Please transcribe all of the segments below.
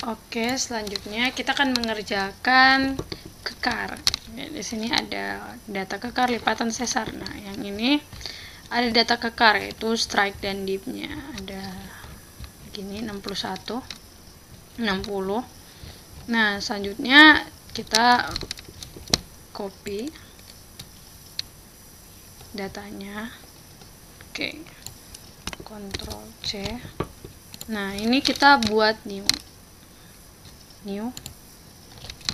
Oke, selanjutnya kita akan mengerjakan kekar. Ya, di sini ada data kekar lipatan sesar. Nah, yang ini ada data kekar yaitu strike dan dipnya. Ada begini 61, 60. Nah, selanjutnya kita copy datanya. Oke. Ctrl C. Nah, ini kita buat new.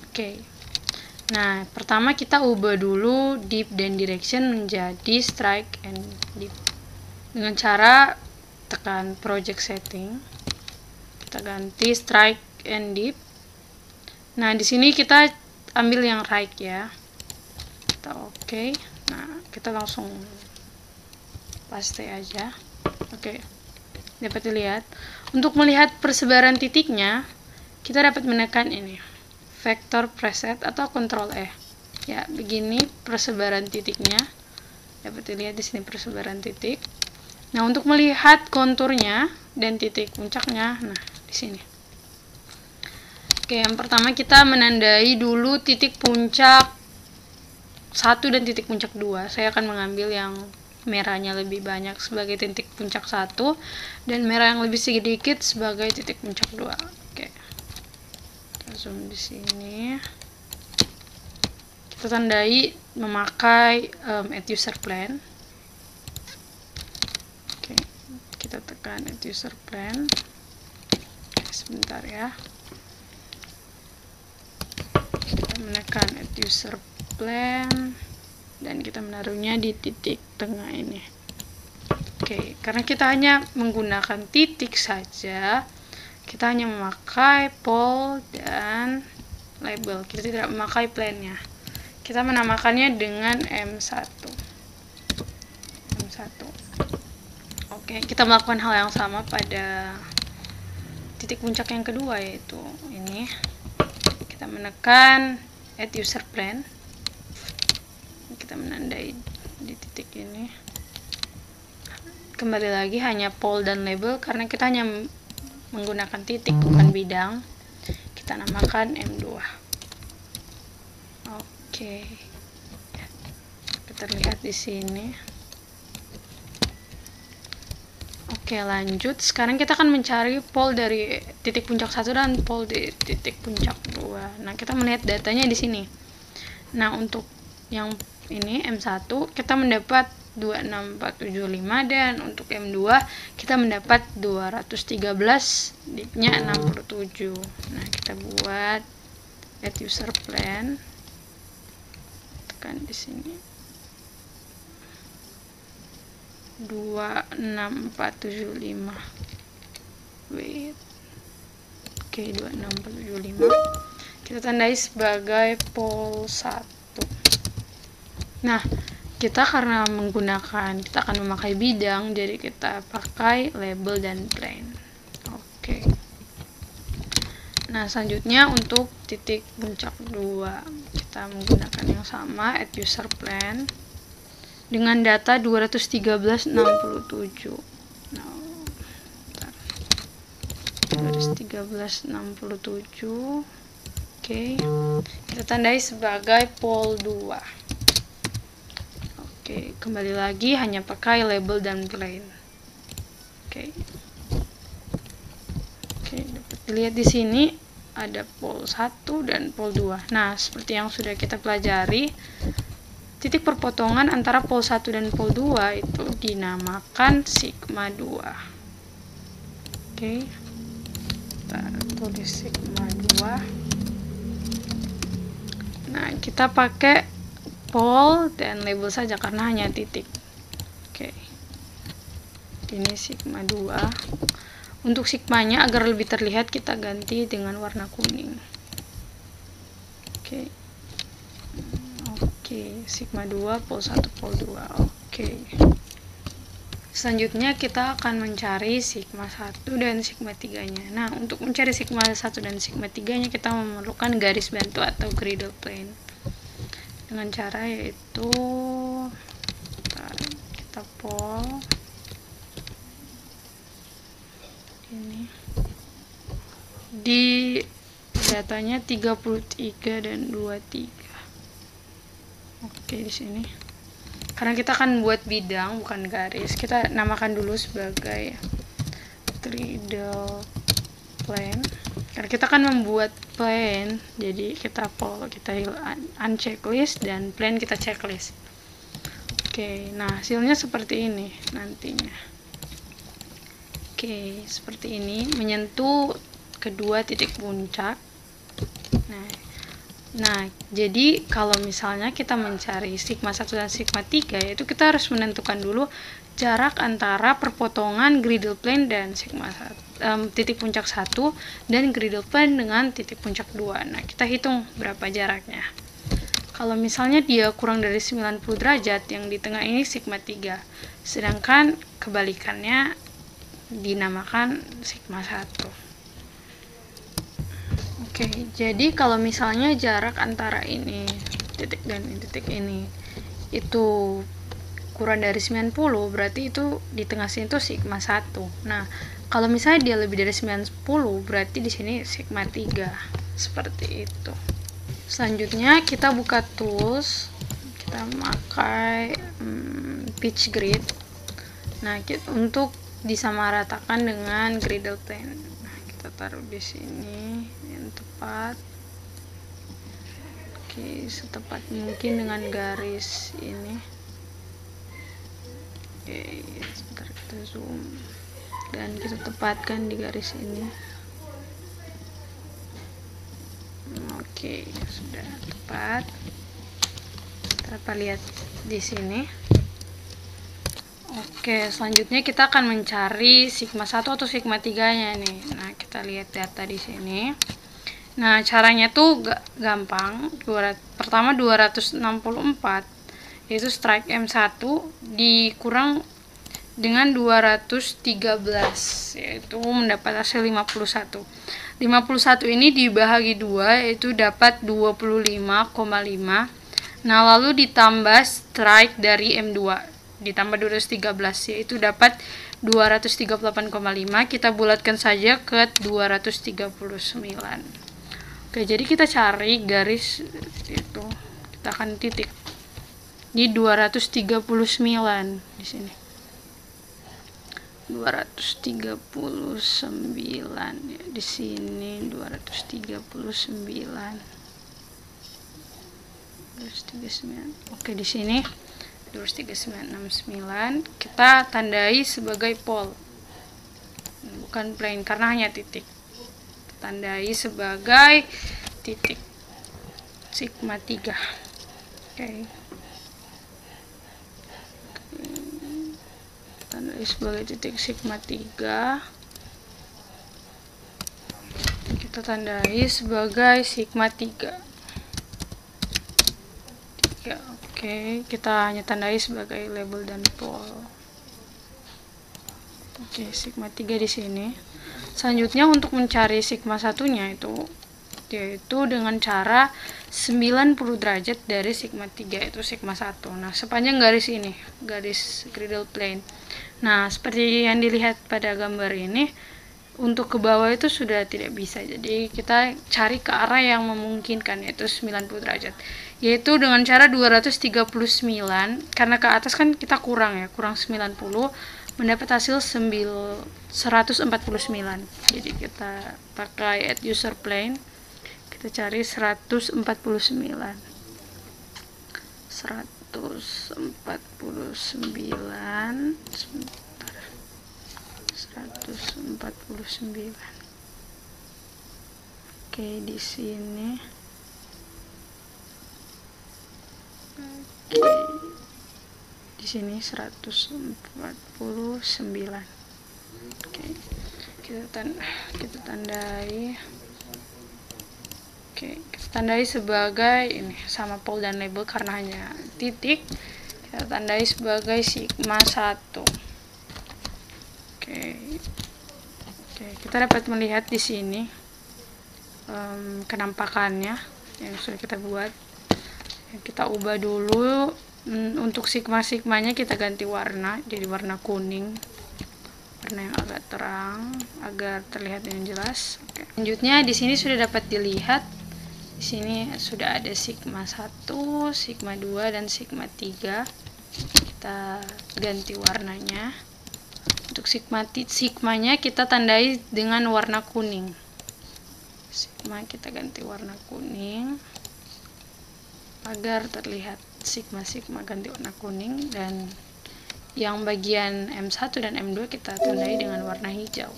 Oke. Nah, pertama kita ubah dulu dip dan direction menjadi strike and dip. Dengan cara tekan project setting. Kita ganti strike and dip. Nah, di sini kita ambil yang right ya. Kita oke. Nah, kita langsung paste aja. Oke. Dapat dilihat. Untuk melihat persebaran titiknya, kita dapat menekan ini. Vector preset atau Ctrl E. Ya, begini persebaran titiknya. Dapat dilihat di sini persebaran titik. Nah, untuk melihat konturnya dan titik puncaknya, nah, di sini. Oke, yang pertama kita menandai dulu titik puncak 1 dan titik puncak 2. Saya akan mengambil yang merahnya lebih banyak sebagai titik puncak 1 dan merah yang lebih sedikit sebagai titik puncak 2. Oke. Zoom di sini. Kita tandai memakai add user plan. Oke, kita tekan add user plan. Oke, sebentar ya. Kita menekan add user plan dan kita menaruhnya di titik tengah ini. Oke, karena kita hanya menggunakan titik saja, kita hanya memakai pol dan label. Kita tidak memakai plan-nya. Kita menamakannya dengan M1. Oke, kita melakukan hal yang sama pada titik puncak yang kedua, yaitu ini. Kita menekan add user plan. Kita menandai di titik ini. Kembali lagi hanya pol dan label karena kita hanya menggunakan titik bukan bidang. Kita namakan M2. Oke. Terlihat di sini. Oke, lanjut. Sekarang kita akan mencari pol dari titik puncak 1 dan pol di titik puncak 2. Nah, kita melihat datanya di sini. Nah, untuk yang ini M1 kita mendapat 26475 dan untuk M2 kita mendapat 213, dipnya 67. Nah, kita buat add user plan. Tekan di sini. 26475. Wait. Oke, 26475. Kita tandai sebagai pol 1. Nah, kita karena kita akan memakai bidang, jadi kita pakai label dan plane. Oke. Nah, selanjutnya untuk titik puncak 2, kita menggunakan yang sama, add user plan dengan data 21367. Nah, 21367. Oke. Kita tandai sebagai pol 2. Oke, kembali lagi hanya pakai label dan plane. Oke. Oke, dapat dilihat di sini ada pol 1 dan pol 2. Nah, seperti yang sudah kita pelajari, titik perpotongan antara pol 1 dan pol 2 itu dinamakan sigma 2. Oke. Kita tulis sigma 2. Nah, kita pakai pol dan label saja karena hanya titik. Oke. Ini sigma 2. Untuk sigmanya agar lebih terlihat kita ganti dengan warna kuning. Oke. Oke, sigma 2 pol 1 pol 2. Oke. Selanjutnya kita akan mencari sigma 1 dan sigma 3-nya. Nah, untuk mencari sigma 1 dan sigma 3-nya kita memerlukan garis bantu atau griddle plane. Dengan cara yaitu kita pol ini Jadi datanya 33 dan 23. Oke, di sini. Karena kita akan buat bidang bukan garis, kita namakan dulu sebagai Gradle Plane. Karena kita akan membuat plane, jadi kita unchecklist dan plane kita checklist. Oke, nah hasilnya seperti ini nantinya. Oke, seperti ini, menyentuh kedua titik puncak. Nah, jadi kalau misalnya kita mencari sigma 1 dan sigma 3, yaitu kita harus menentukan dulu jarak antara perpotongan Gradle Plane dan sigma titik puncak 1 dan Gradle Plane dengan titik puncak 2. Nah, kita hitung berapa jaraknya. Kalau misalnya dia kurang dari 90 derajat, yang di tengah ini sigma 3. Sedangkan kebalikannya dinamakan sigma 1. Oke, jadi kalau misalnya jarak antara ini titik dan titik ini itu kurang dari 90, berarti itu di tengah sini itu sigma 1. Nah, kalau misalnya dia lebih dari 90, berarti di sini sigma 3. Seperti itu. Selanjutnya kita buka tools, kita pakai pitch grid. Nah, untuk disamaratakan dengan Gradle Plane. Nah, kita taruh di sini yang tepat. Oke, setepat mungkin dengan garis ini. Oke, sebentar kita zoom dan kita tepatkan di garis ini. Oke, sudah tepat. Dapat lihat di sini. Oke, selanjutnya kita akan mencari sigma 1 atau sigma 3-nya nih. Nah, kita lihat data di sini. Nah, caranya tuh gampang. Pertama 264 yaitu strike M1 dikurang dengan 213 yaitu mendapat hasil 51. 51 ini dibahagi 2 yaitu dapat 25,5. Nah, lalu ditambah strike dari M2 ditambah 213 yaitu dapat 238,5. Kita bulatkan saja ke 239. Oke, jadi kita cari garis itu, kita akan titik di 239 di sini. 239 ya, di sini 239. Oke, di sini 23969 kita tandai sebagai pole, bukan plane karena hanya titik. Kita tandai sebagai titik sigma 3. Oke. Tandai sebagai titik sigma 3. Kita tandai sebagai sigma 3. Oke, kita hanya tandai sebagai label dan pole. Oke, sigma 3 di sini. Selanjutnya untuk mencari sigma 1-nya yaitu dengan cara 90 derajat dari sigma 3 itu sigma 1. Nah, sepanjang garis ini, garis Gradle Plane. Nah, seperti yang dilihat pada gambar ini, untuk ke bawah itu sudah tidak bisa. Jadi kita cari ke arah yang memungkinkan yaitu 90 derajat. Yaitu dengan cara 239 karena ke atas kan kita kurang 90 mendapat hasil 149. Jadi kita pakai add user plane. Kita cari 149. 149. Oke, di sini. Oke. Di sini 149. Oke. Kita tandai. Oke, kita tandai sebagai ini sama pole dan label karena hanya titik. Kita tandai sebagai sigma 1. Oke, kita dapat melihat di sini kenampakannya yang sudah kita buat. Kita ubah dulu. Untuk sigma-sigmanya kita ganti warna jadi warna kuning. warna yang agak terang agar terlihat dengan jelas. Oke. Selanjutnya di sini sudah dapat dilihat, di sini sudah ada sigma 1, sigma 2 dan sigma 3. Kita ganti warnanya. Untuk sigmanya kita tandai dengan warna kuning. Sigma kita ganti warna kuning agar terlihat sigma ganti warna kuning, dan yang bagian M1 dan M2 kita tandai dengan warna hijau.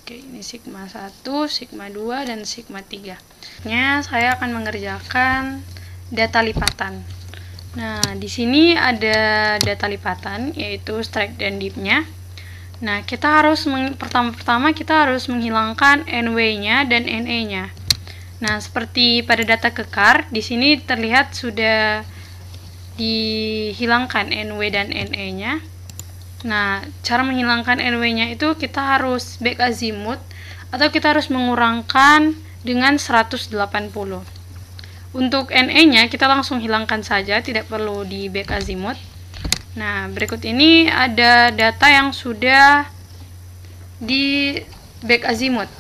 Oke, ini sigma 1, sigma 2 dan sigma 3. Saya akan mengerjakan data lipatan. Nah, di sini ada data lipatan yaitu strike dan dip-nya. Nah, kita harus pertama-tama kita harus menghilangkan NW-nya dan NE-nya. Nah, seperti pada data kekar, di sini terlihat sudah dihilangkan NW dan NE-nya. Nah, cara menghilangkan NW-nya itu kita harus back azimuth atau kita harus mengurangkan dengan 180. Untuk NE-nya kita langsung hilangkan saja, tidak perlu di back azimuth. Nah, berikut ini ada data yang sudah di back azimuth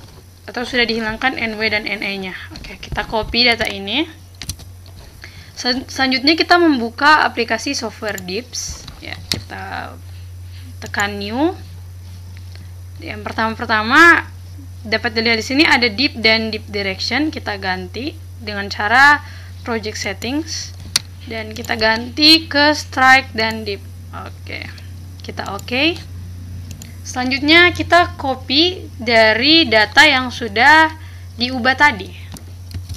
atau sudah dihilangkan NW dan NE-nya. Oke, kita copy data ini. Selanjutnya kita membuka aplikasi software dips. Ya, kita tekan new. Yang pertama dapat dilihat di sini ada dip dan dip direction. Kita ganti dengan cara project settings dan kita ganti ke strike dan dip. Oke, kita oke. Selanjutnya kita copy dari data yang sudah diubah tadi.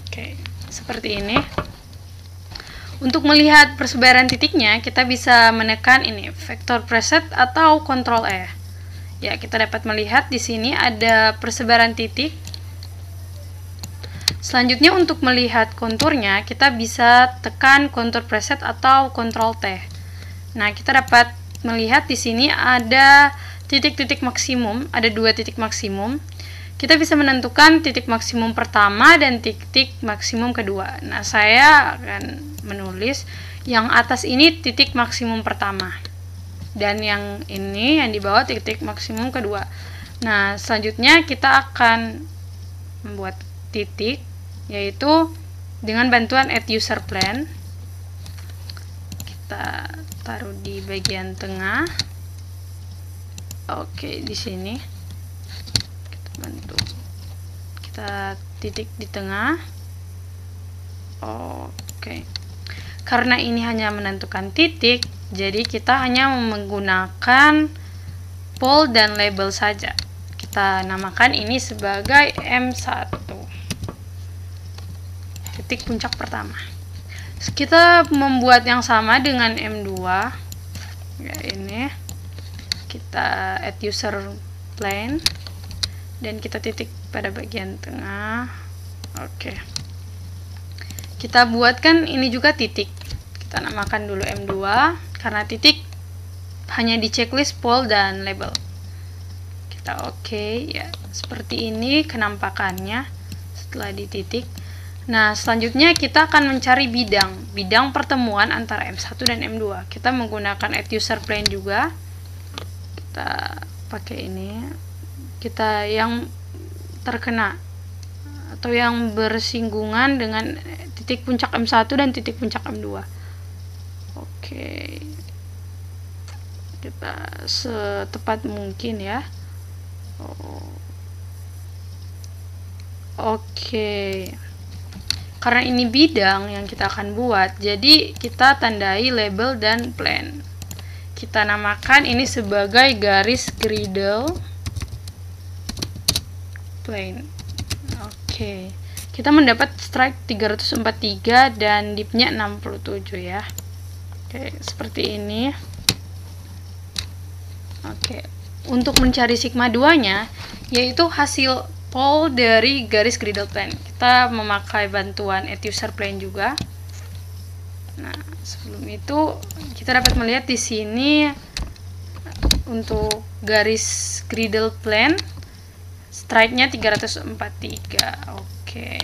Oke, seperti ini. Untuk melihat persebaran titiknya, kita bisa menekan ini vector preset atau Ctrl E. Ya, kita dapat melihat di sini ada persebaran titik. Selanjutnya untuk melihat konturnya, kita bisa tekan kontur preset atau Ctrl T. Nah, kita dapat melihat di sini ada titik-titik maksimum, ada 2 titik maksimum. Kita bisa menentukan titik maksimum pertama dan titik maksimum kedua. Nah, saya akan menulis yang atas ini titik maksimum pertama. Dan yang ini yang di bawah titik maksimum kedua. Nah, selanjutnya kita akan membuat titik, yaitu dengan bantuan add user plan. Kita taruh di bagian tengah. Oke, di sini kita bantu, kita titik di tengah. Oke, karena ini hanya menentukan titik, jadi kita hanya menggunakan pol dan label saja. Kita namakan ini sebagai M1, titik puncak pertama. Kita membuat yang sama dengan M2. Ya, ini kita add user plan dan kita titik pada bagian tengah. Oke, kita buatkan ini juga titik. Kita namakan dulu M2 karena titik hanya di checklist pol dan label. Kita oke, ya seperti ini kenampakannya setelah dititik. Nah, selanjutnya kita akan mencari bidang pertemuan antara M1 dan M2. Kita menggunakan add user plan juga. Kita pakai ini. Kita yang terkena atau yang bersinggungan dengan titik puncak M1 dan titik puncak M2. Oke. Kita setepat mungkin ya. Oke. Karena ini bidang yang kita akan buat, jadi kita tandai label dan plan. Kita namakan ini sebagai garis griddle plane. Oke. Kita mendapat strike 343 dan dipnya 67 ya. Oke, seperti ini. Oke. Untuk mencari sigma 2-nya, yaitu hasil pol dari garis griddle plane. Kita memakai bantuan add user plan juga. Nah, sebelum itu kita dapat melihat di sini untuk garis griddle plane strike-nya 343. Oke.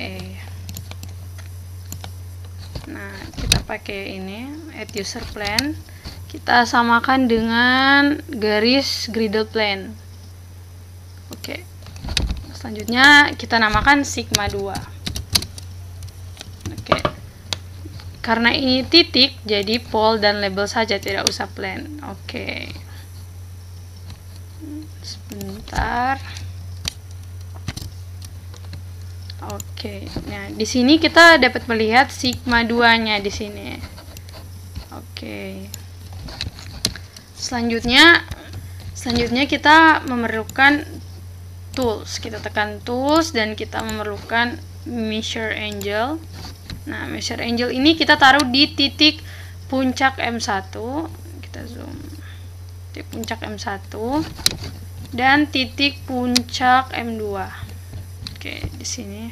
Nah, kita pakai ini add user plan. Kita samakan dengan garis griddle plane. Oke. Selanjutnya kita namakan sigma 2. Oke. Karena ini titik, jadi pol dan label saja, tidak usah plan. Oke. Sebentar. Oke. Nah, di sini kita dapat melihat sigma 2-nya di sini. Oke. Selanjutnya kita memerlukan tools. Kita tekan tools dan kita memerlukan measure angle. Nah, measure angle ini kita taruh di titik puncak M1. Kita zoom. Titik puncak M1 dan titik puncak M2. Oke, di sini.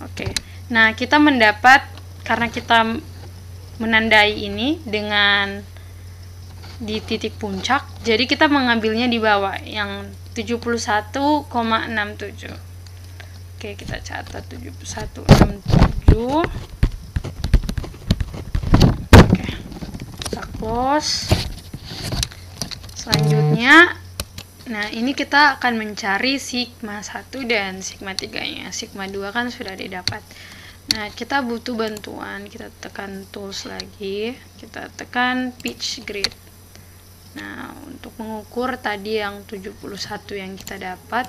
Oke. Nah, kita mendapat, karena kita menandai ini dengan di titik puncak, jadi kita mengambilnya di bawah yang 71,67. Oke, kita catat 71,67. Oke, kita close. Selanjutnya, nah ini kita akan mencari sigma 1 dan sigma 3-nya. Sigma 2 kan sudah didapat. Nah, kita butuh bantuan. Kita tekan tools lagi. Kita tekan pitch grid. Nah, untuk mengukur tadi yang 71 yang kita dapat,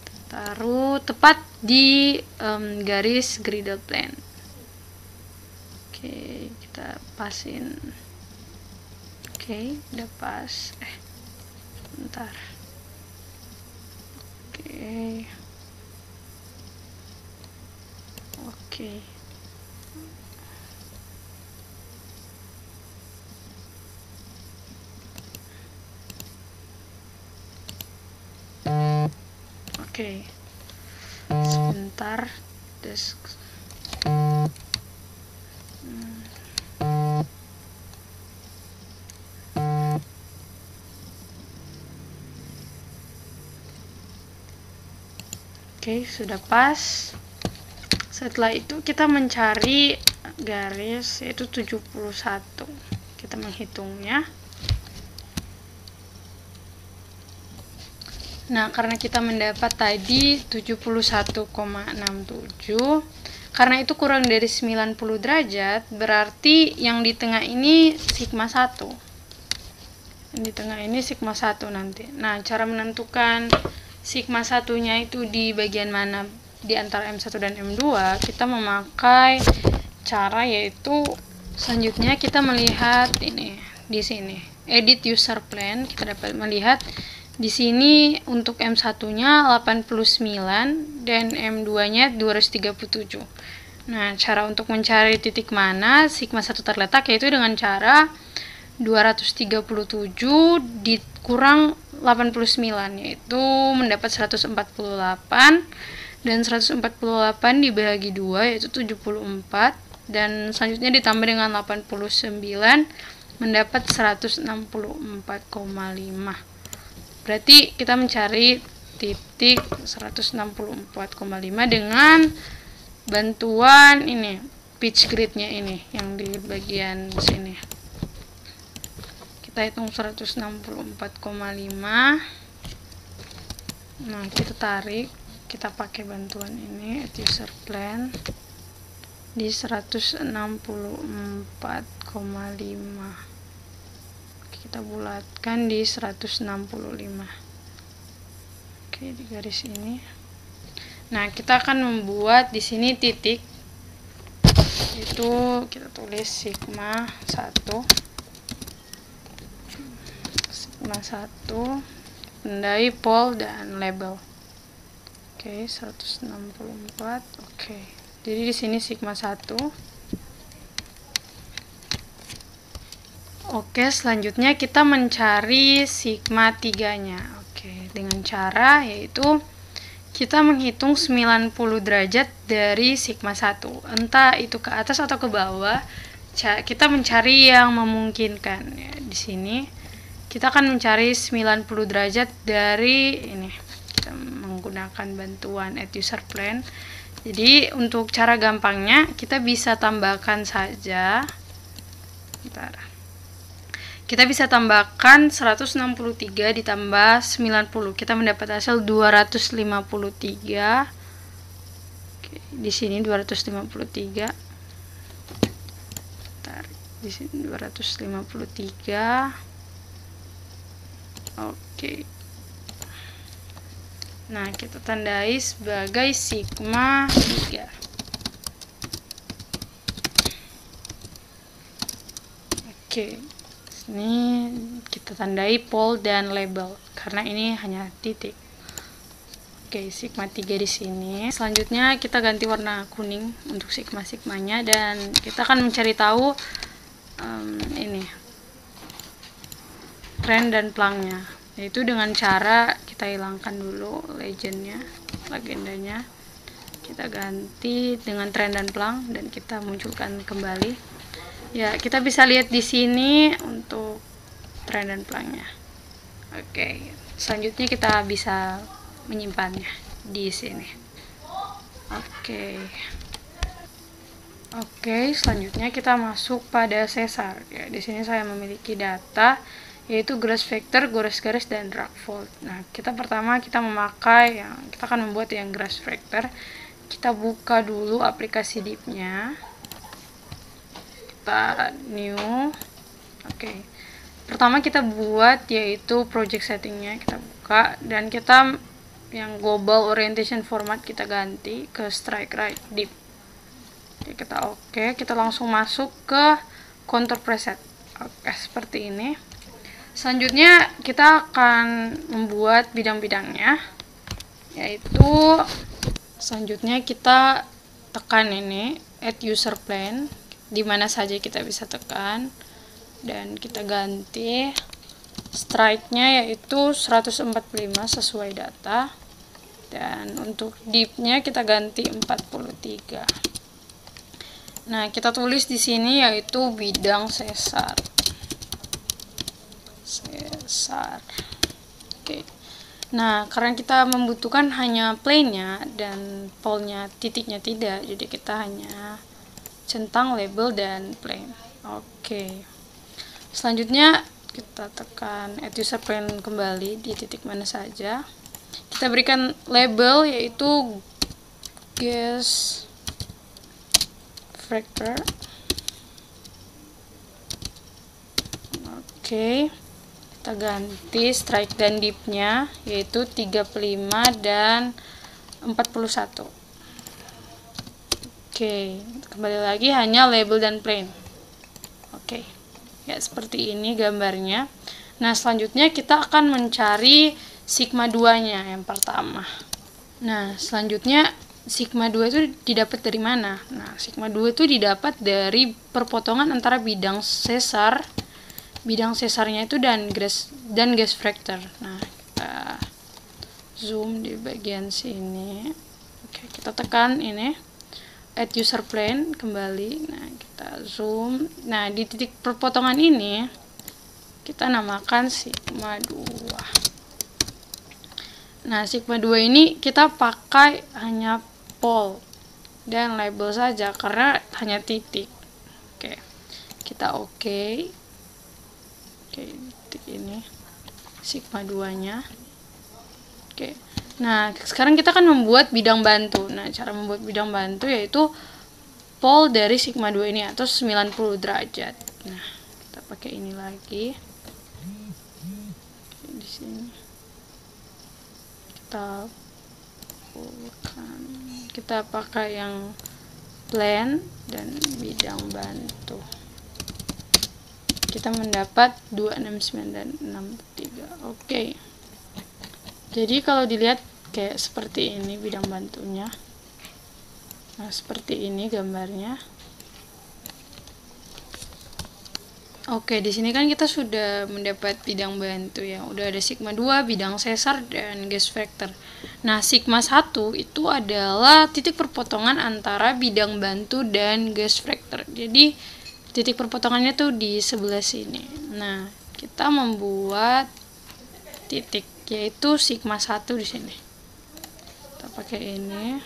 kita taruh tepat di garis griddle plane. Oke, kita pasin. Oke, udah pas. Bentar. Oke. Oke. Sebentar. Oke, sudah pas. Setelah itu kita mencari garis yaitu 71. Kita menghitungnya. Nah, karena kita mendapat tadi 71,67, karena itu kurang dari 90 derajat, berarti yang di tengah ini sigma 1. Yang di tengah ini sigma 1 nanti. Nah, cara menentukan sigma 1-nya itu di bagian mana di antara M1 dan M2, kita memakai cara yaitu selanjutnya kita melihat ini di sini edit user plan. Kita dapat melihat di sini untuk M1-nya 89 dan M2-nya 237. Nah, cara untuk mencari titik mana sigma 1 terletak yaitu dengan cara 237 dikurang 89, yaitu mendapat 148, dan 148 dibagi 2 yaitu 74, dan selanjutnya ditambah dengan 89 mendapat 164,5. Berarti kita mencari titik 164,5 dengan bantuan ini pitch gridnya ini yang di bagian sini. Kita hitung 164,5. Nah, kita tarik, kita pakai bantuan ini edit user plan di 164,5. Kita bulatkan di 165. Oke, di garis ini. Nah, kita akan membuat di sini titik, itu kita tulis sigma 1 tandai pol dan label. Oke, 164. Oke. Jadi di sini sigma 1. Oke, selanjutnya kita mencari sigma 3-nya. Oke, dengan cara yaitu kita menghitung 90 derajat dari sigma 1. Entah itu ke atas atau ke bawah. Kita mencari yang memungkinkan ya. Di sini kita akan mencari 90 derajat dari ini. Kita menggunakan bantuan add user plan. Jadi untuk cara gampangnya kita bisa tambahkan saja. Bentar. kita bisa tambahkan 163 ditambah 90. Kita mendapat hasil 253. Oke, di sini 253. Tarik di sini 253. Oke. Nah, kita tandai sebagai sigma 3. Oke. Ini kita tandai pol dan label karena ini hanya titik. Oke, sigma 3 di sini. Selanjutnya kita ganti warna kuning untuk sigma-sigmanya dan kita akan mencari tahu ini trend dan plangnya, yaitu dengan cara kita hilangkan dulu legendanya. Kita ganti dengan trend dan plang dan kita munculkan kembali. Ya, kita bisa lihat di sini untuk trend dan plangnya. Oke, selanjutnya kita bisa menyimpannya di sini. Oke, selanjutnya kita masuk pada sesar. Ya, di sini saya memiliki data yaitu gross vector, garis-garis dan drag fold. Nah, kita memakai kita akan membuat yang gross vector. Kita buka dulu aplikasi div-nya. Kita new. Oke. Pertama kita buat yaitu project settingnya, kita buka dan kita yang global orientation format kita ganti ke strike right div. Oke, kita langsung masuk ke contour preset. Oke, seperti ini. Selanjutnya kita akan membuat bidang-bidangnya, yaitu selanjutnya kita tekan ini add user plane, di mana saja kita bisa tekan dan kita ganti strike-nya yaitu 145 sesuai data dan untuk div-nya kita ganti 43. Nah, kita tulis di sini yaitu bidang sesar. Oke. Nah, karena kita membutuhkan hanya plane-nya dan pole-nya, titiknya tidak, jadi kita hanya centang label dan plane. Oke. Selanjutnya kita tekan add user plane kembali di titik mana saja. Kita berikan label yaitu gas vector. Oke. Kita ganti strike dan div-nya yaitu 35 dan 41. Oke, kembali lagi hanya label dan plane. Oke, ya seperti ini gambarnya. Nah, selanjutnya kita akan mencari sigma 2-nya yang pertama. Nah, selanjutnya sigma 2 itu didapat dari mana? Nah, sigma 2 itu didapat dari perpotongan antara bidang sesarnya itu dan gas vector. Nah, kita zoom di bagian sini. Oke, kita tekan ini add user plane kembali. Nah, kita zoom. Nah, di titik perpotongan ini kita namakan sigma 2. Nah, sigma 2 ini kita pakai hanya pole dan label saja karena hanya titik. Oke. Kita oke, titik ini sigma 2-nya. Oke. Nah, sekarang kita akan membuat bidang bantu. Nah, cara membuat bidang bantu yaitu pole dari sigma 2 ini atau 90 derajat. Nah, kita pakai ini lagi. Oke, di sini kita pakai yang plane dan bidang bantu. Kita mendapat 269 dan 63. Oke. Jadi kalau dilihat kayak seperti ini bidang bantunya. Nah, seperti ini gambarnya. Oke, di sini kan kita sudah mendapat bidang bantu ya. Udah ada sigma 2, bidang sesar dan gas vector. Nah, sigma 1 itu adalah titik perpotongan antara bidang bantu dan gas vector. Jadi titik perpotongannya tuh di sebelah sini. Nah, kita membuat titik yaitu sigma 1 di sini. Kita pakai ini.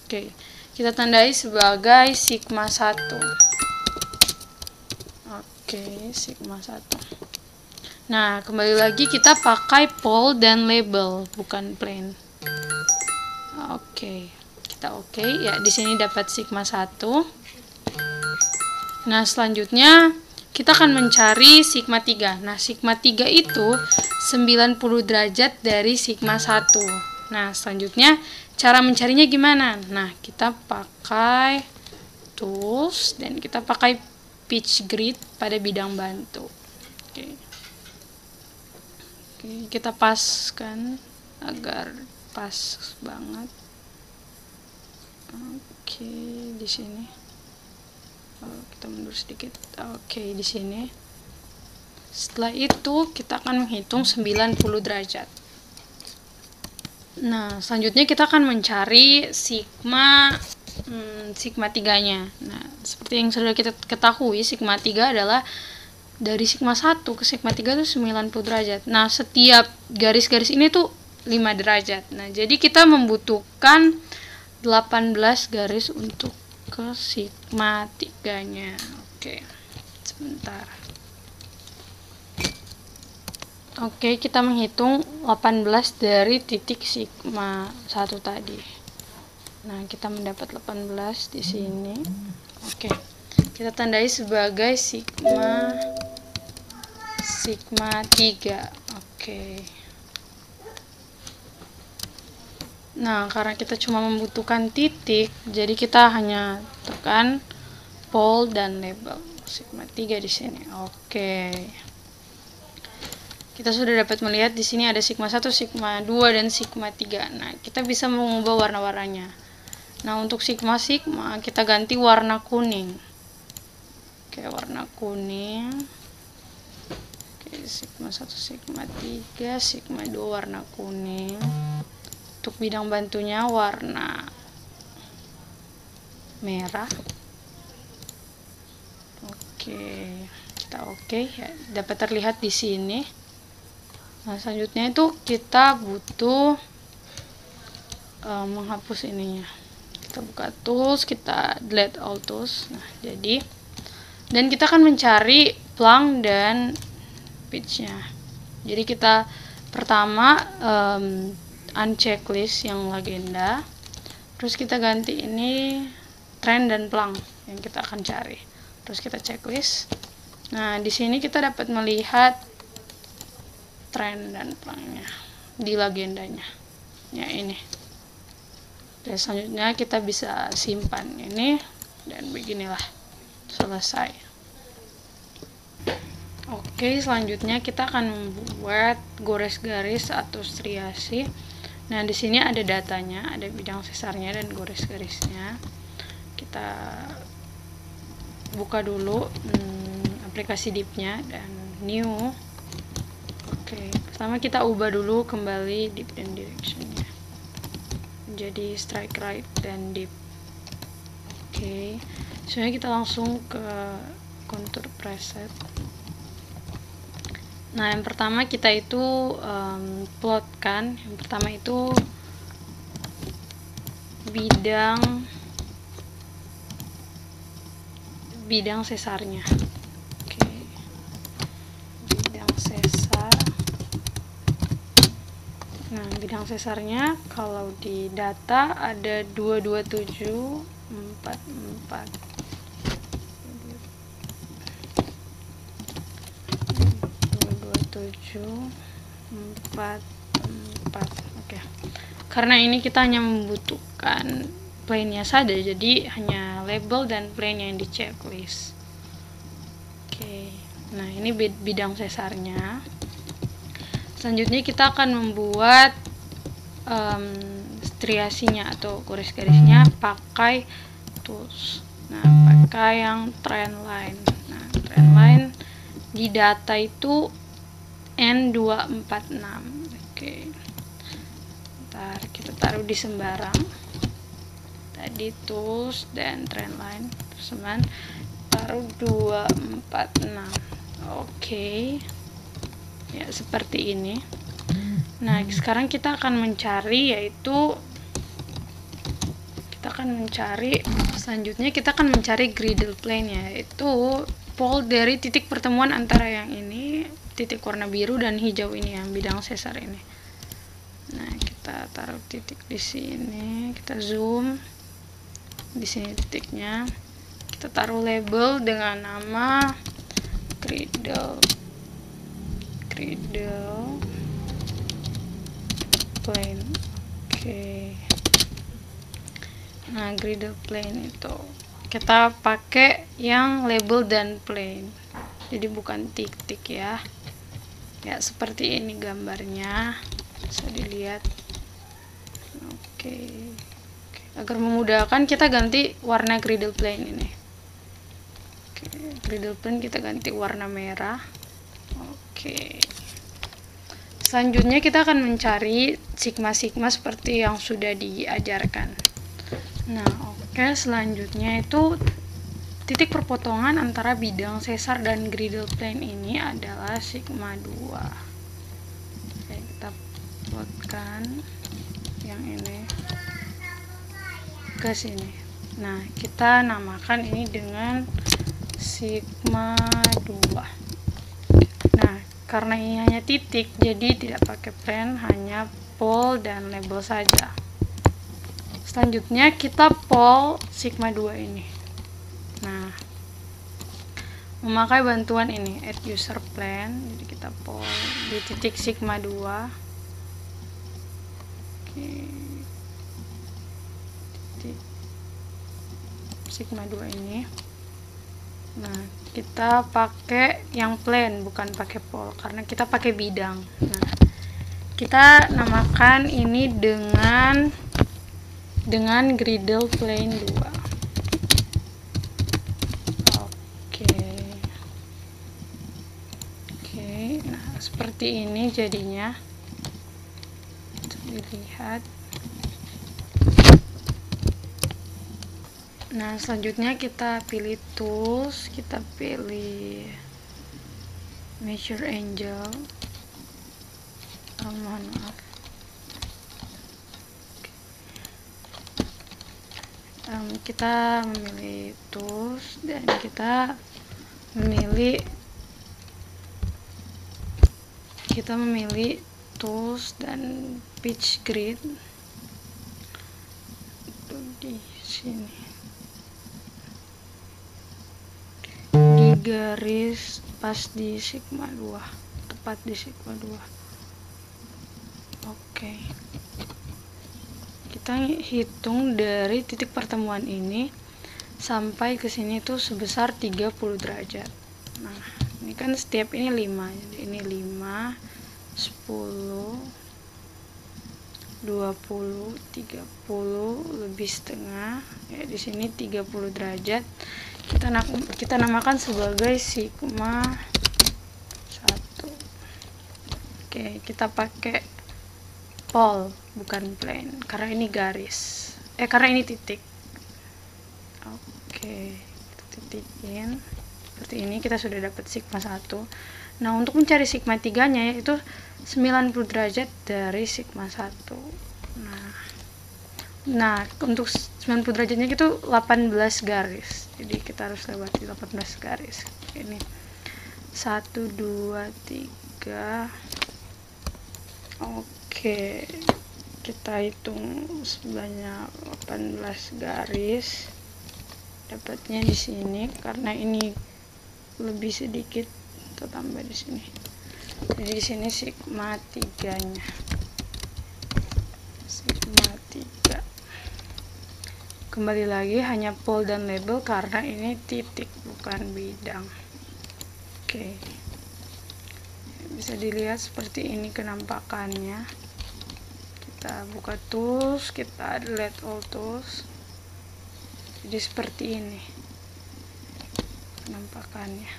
Oke, kita tandai sebagai sigma 1. Oke, sigma 1. Nah, kembali lagi kita pakai pole dan label, bukan plane. Oke, kita oke. Ya, di sini dapat sigma 1. Nah, selanjutnya kita akan mencari sigma 3. Nah, sigma 3 itu 90 derajat dari sigma 1. Nah, selanjutnya cara mencarinya gimana? Nah, kita pakai tools dan kita pakai pitch grid pada bidang bantu. Oke. Oke, kita paskan agar pas banget. Oke, di sini. Kita mundur sedikit. Oke, di sini. Setelah itu kita akan menghitung 90 derajat. Nah, selanjutnya kita akan mencari sigma 3-nya. Nah, seperti yang sudah kita ketahui, sigma 3 adalah dari sigma 1 ke sigma 3 itu 90 derajat. Nah, setiap garis-garis ini tuh 5 derajat. Nah, jadi kita membutuhkan 18 garis untuk ke sigma 3-nya. Oke, sebentar. Oke, kita menghitung 18 dari titik sigma 1 tadi. Nah, kita mendapat 18 di sini. Oke, kita tandai sebagai sigma 3. Oke. Nah, karena kita cuma membutuhkan titik, jadi kita hanya tekan pole dan label sigma 3 di sini. Oke. Kita sudah dapat melihat di sini ada sigma 1, sigma 2 dan sigma 3. Nah, kita bisa mengubah warna-warnanya. Nah, untuk sigma kita ganti warna kuning. Oke, warna kuning. Sigma 1, sigma 3, sigma 2 warna kuning. Untuk bidang bantunya warna merah. Oke, kita oke ya, dapat terlihat di sini. Nah, selanjutnya itu kita butuh menghapus ininya. Kita buka tools, kita delete all tools. Nah, jadi dan kita akan mencari plunk dan pitch-nya. Jadi kita pertama unchecklist yang legenda, terus kita ganti ini trend dan plunk yang kita akan cari, terus kita checklist. Nah, di sini kita dapat melihat trend dan plunk-nya di legendanya. Ya, ini. Dan selanjutnya kita bisa simpan ini dan beginilah selesai. Oke, selanjutnya kita akan membuat gores garis atau striasi. Nah, di sini ada datanya, ada bidang sesarnya dan gores garisnya. Kita buka dulu aplikasi dip-nya dan new. Oke, pertama kita ubah dulu kembali dip dan direction-nya. Jadi strike right dan dip. Oke, selanjutnya kita langsung ke contour preset. Nah, yang pertama kita itu plotkan. Yang pertama itu bidang sesarnya. Oke. Bidang sesar. Nah, bidang sesarnya kalau di data ada 22744. 744. Oke. Karena ini kita hanya membutuhkan plane-nya saja, jadi hanya label dan plane yang di checklist. Oke. Nah, ini bidang sesarnya. Selanjutnya kita akan membuat striasinya atau garis-garisnya pakai tools. Nah, pakai yang trend line. Nah, trend line di data itu N246. Oke. Ntar kita taruh di sembarang. Tadi tools dan trend line. Teman taruh 246. Oke. Ya, seperti ini. Nah, sekarang kita akan mencari selanjutnya kita akan mencari griddle plane, yaitu pole dari titik pertemuan antara yang ini, titik warna biru dan hijau ini, yang bidang sesar ini. Nah, kita taruh titik di sini, kita zoom di sini titiknya, kita taruh label dengan nama cradle plane. Oke. Nah, cradle plane itu kita pakai yang label dan plane, jadi bukan titik ya. Ya, seperti ini gambarnya, bisa dilihat. Oke. Agar memudahkan, kita ganti warna cradle plane ini. Oke, cradle plane kita ganti warna merah. Oke. Selanjutnya kita akan mencari sigma-sigma seperti yang sudah diajarkan. Nah, oke, selanjutnya itu titik perpotongan antara bidang sesar dan cradle plane ini adalah sigma 2. Oke, kita plotkan yang ini ke sini. Nah, kita namakan ini dengan sigma 2. Nah, karena ini hanya titik, jadi tidak pakai plane, hanya pole dan label saja. Selanjutnya kita pole sigma 2 ini. Nah, memakai bantuan ini, add user plane, jadi kita pole di titik sigma 2. Oke. Titik sigma 2 ini. Nah, kita pakai yang plane, bukan pakai pole, karena kita pakai bidang. Nah, kita namakan ini dengan cradle plane 2. Oke, nah seperti ini jadinya. Dilihat. Nah, selanjutnya kita pilih tools, kita pilih measure angle. Mohon maaf. Kita memilih tools dan kita memilih tools dan pitch grid di sini, di garis pas di sigma 2, tepat di sigma 2. Oke. Kita hitung dari titik pertemuan ini sampai ke sini tuh sebesar 30 derajat. Nah, ini kan setiap ini 5, jadi ini 5, 10, 20, 30 lebih setengah. Ya, di sini 30 derajat. Kita namakan sebagai sigma 1. Oke, kita pakai pole bukan plane karena ini garis. Karena ini titik. Oke, kita titikin. Seperti ini kita sudah dapat sigma 1. Nah, untuk mencari sigma 3-nya yaitu 90 derajat dari sigma 1. Nah, untuk 90 derajatnya itu 18 garis. Jadi kita harus lewati 18 garis. Ini 1, 2, 3. Oke, kita hitung sebanyak 18 garis. Dapatnya di sini karena ini lebih sedikit, kita tambah di sini. Jadi di sini sigma 3-nya. Sigma 3. Kembali lagi hanya pole dan label karena ini titik bukan bidang. Oke. Bisa dilihat seperti ini kenampakannya. Kita buka tools, kita delete all tools. Jadi seperti ini penampakannya.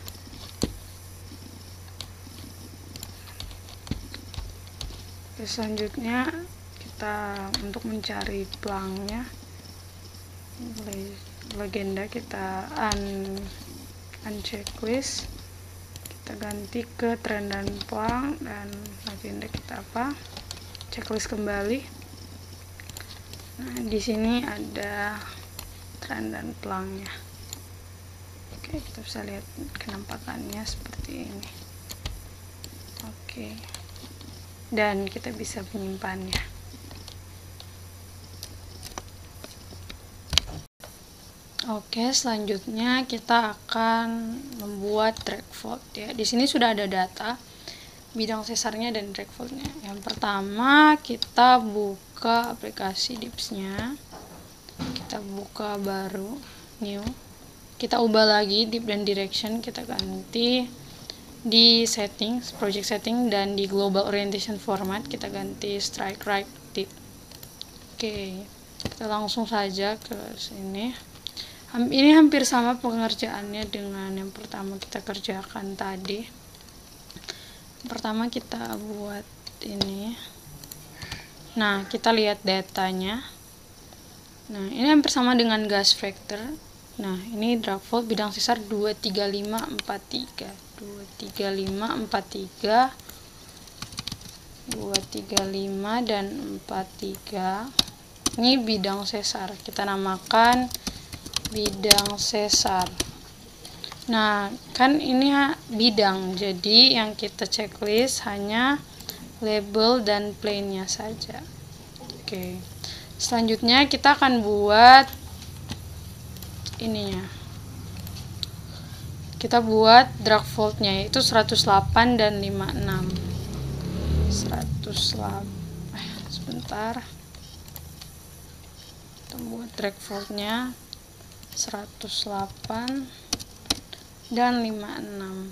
Selanjutnya kita untuk mencari plangnya, legenda kita unchecklist, kita ganti ke trend dan plang, dan legenda kita checklist kembali. Nah, di sini ada trend dan plangnya. Oke, Oke, kita bisa lihat kenampakannya seperti ini. Oke, dan kita bisa menyimpannya. Oke, selanjutnya kita akan membuat drag fold ya. Di sini sudah ada data bidang sesarnya dan drag foldnya. Yang pertama kita buka aplikasi Dips-nya, kita buka baru, new, kita ubah lagi dip dan direction, kita ganti di settings, project setting, dan di global orientation format kita ganti strike right dip. Oke, kita langsung saja ke sini. Ini hampir sama pengerjaannya dengan yang pertama kita kerjakan tadi. Pertama kita buat ini. Nah, kita lihat datanya. Nah, ini hampir sama dengan gas factor. Nah, ini drag fold bidang sesar 23543. 23543, 235 dan 43. Ini bidang sesar. Kita namakan bidang sesar. Nah, kan ini bidang, jadi yang kita checklist hanya label dan plane-nya saja. Oke. Selanjutnya kita akan buat ininya. Kita buat drag fold-nya yaitu 108 dan 56. 108. Sebentar. Kita buat drag fold-nya 108 dan 56.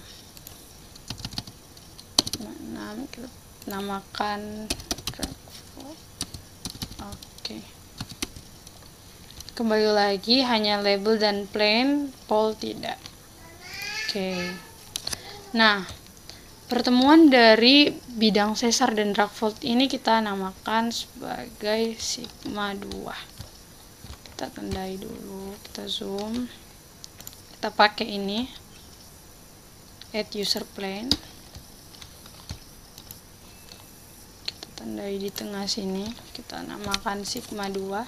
56 kita namakan drag fold. Oke. Kembali lagi hanya label dan plane, pole tidak. Oke. Nah, pertemuan dari bidang sesar dan drag fold ini kita namakan sebagai sigma 2. Kita tandai dulu, kita zoom, kita pakai ini add user plane, kita tandai di tengah sini, kita namakan sigma 2.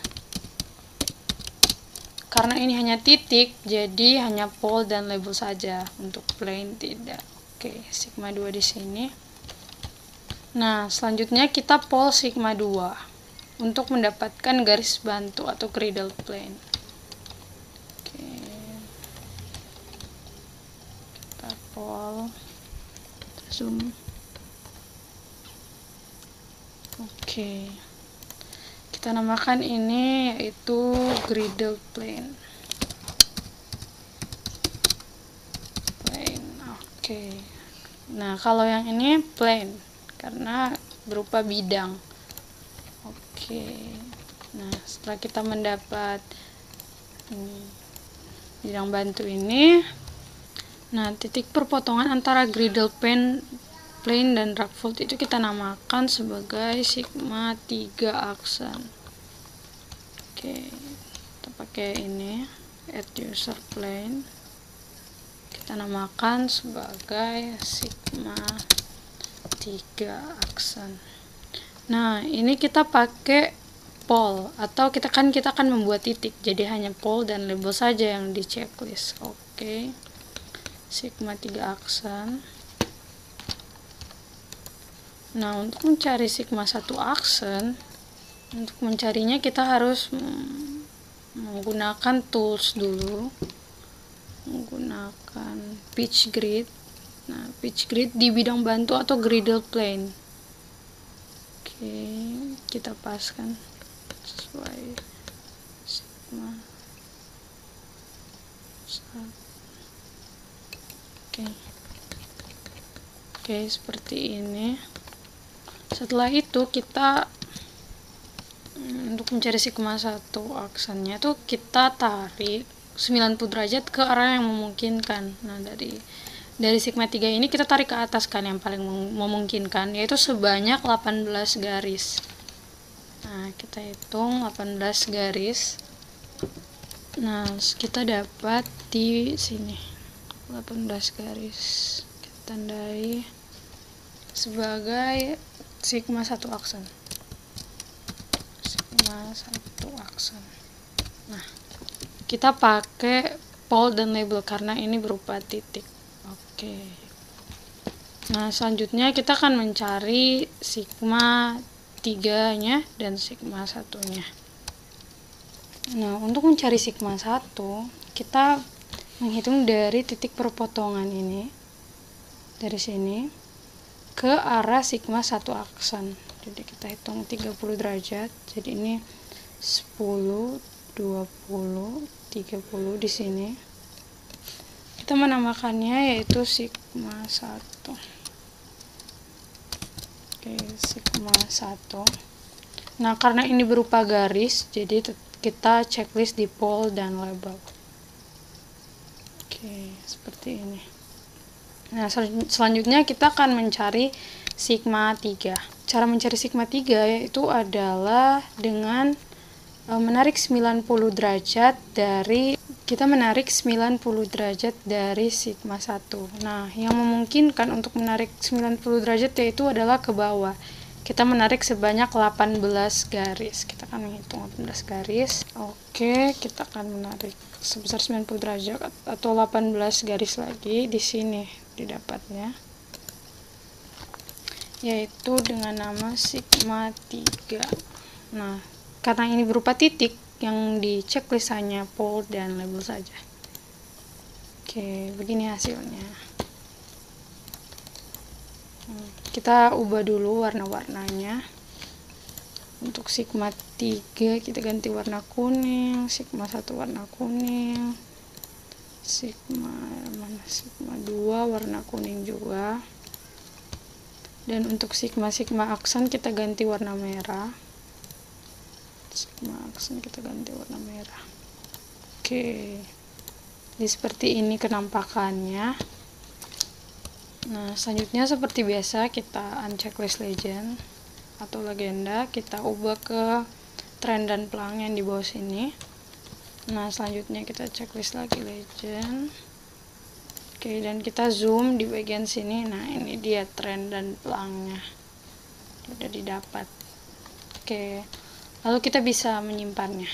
Karena ini hanya titik, jadi hanya pole dan label saja, untuk plane tidak. Oke, sigma 2 di sini. Nah, selanjutnya kita pole sigma 2 untuk mendapatkan garis bantu atau cradle plane. Oke. Kita pole, zoom. Oke. Kita namakan ini yaitu cradle plane. Oke. Nah, kalau yang ini plane karena berupa bidang. Oke. Nah, setelah kita mendapat bidang bantu ini, nah titik perpotongan antara cradle plane dan drag fold itu kita namakan sebagai sigma 3 aksen. Oke, kita pakai ini add user plane, kita namakan sebagai sigma 3 aksen. Nah, ini kita pakai pole atau kita akan membuat titik, jadi hanya pole dan label saja yang di checklist. Oke. Sigma 3 aksen. Nah, untuk mencari sigma 1 aksen, untuk mencarinya kita harus menggunakan tools dulu, menggunakan pitch grid. Nah, pitch grid di bidang bantu atau cradle plane. Oke, kita paskan sesuai sigma 1. Oke, seperti ini. Setelah itu kita untuk mencari sigma 1 aksennya tuh kita tarik 90 derajat ke arah yang memungkinkan. Nah, dari sigma 3 ini kita tarik ke atas kan yang paling memungkinkan, yaitu sebanyak 18 garis. Nah, kita hitung 18 garis. Nah, kita dapat di sini 18 garis. Kita tandai sebagai sigma 1 aksen. Sigma 1 aksen. Nah, kita pakai pole dan label karena ini berupa titik. Oke. Nah, selanjutnya kita akan mencari sigma 3-nya dan sigma 1-nya. Nah, untuk mencari sigma 1, kita menghitung dari titik perpotongan ini, dari sini ke arah sigma 1 aksen. Jadi kita hitung 30 derajat. Jadi ini 10, 20, 30 di sini. Kita menamakannya yaitu sigma 1. Oke, sigma 1. Nah, karena ini berupa garis, jadi kita checklist di pole dan label. Oke, seperti ini. Nah, selanjutnya kita akan mencari sigma 3. Cara mencari sigma 3 yaitu adalah dengan menarik 90 derajat dari sigma 1. Nah, yang memungkinkan untuk menarik 90 derajat yaitu adalah ke bawah. Kita menarik sebanyak 18 garis. Kita akan menghitung 18 garis. Oke, kita akan menarik sebesar 90 derajat atau 18 garis lagi di sini didapatnya. Yaitu dengan nama sigma 3. Nah, karena ini berupa titik, yang di checklist hanya pole dan label saja. Oke, begini hasilnya. Kita ubah dulu warna-warnanya. Untuk sigma 3 kita ganti warna kuning, sigma 1 warna kuning, sigma 2 warna kuning juga. Dan untuk sigma aksen kita ganti warna merah. Sigma aksen kita ganti warna merah. Oke. Jadi seperti ini kenampakannya. Nah, selanjutnya seperti biasa kita unchecklist legend atau legenda, kita ubah ke trend dan pelang yang di bawah sini. Nah, selanjutnya kita checklist lagi legend. Oke, dan kita zoom di bagian sini. Nah, ini dia trend dan pelangnya. Sudah didapat. Oke. Lalu kita bisa menyimpannya.